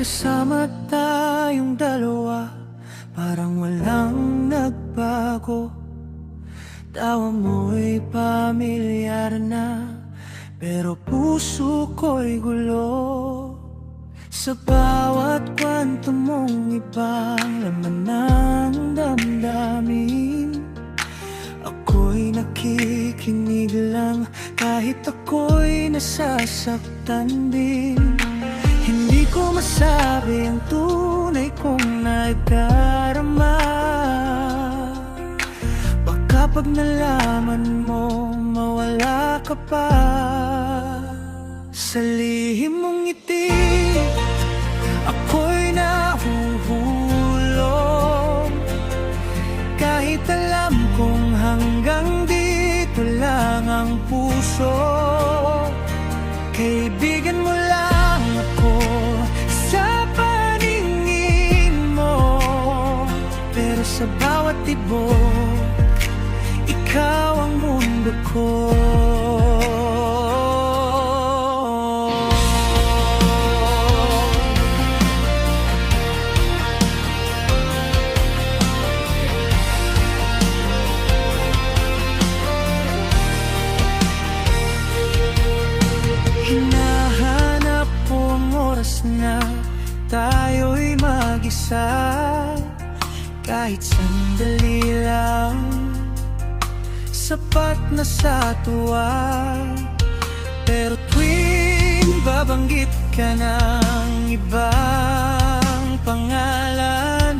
Magkasama tayong dalawa, parang walang nagbago. Tawa mo'y pamilyar na, pero puso ko'y gulo. Sa bawat kwento mong ibang laman ng damdamin, ako'y nakikinig lang kahit ako'y nasasaktan din. Hindi ko masabi ang tunay kong nagdarama. Baka pag nalaman mo, mawala ka pa. Sa lihim mong ngiti, ako'y nahuhulog. Kahit alam kong hanggang dito lang ang puso, kaibigan mo lang ako sa paningin mo. Pero sa bawat tibok, ikaw ang mundo ko. Hinahanap ko ang oras na tayo'y mag-isa, kahit sandali lang, sapat na sa tuwa. Pero tuwing babanggit ka ng ibang pangalan,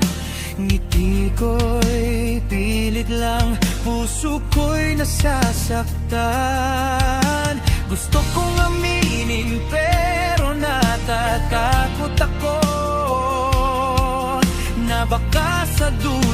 ngiti ko'y pilit lang, puso ko'y nasasaktan. Gusto kong aminin pero natatakot ako na baka sa dulo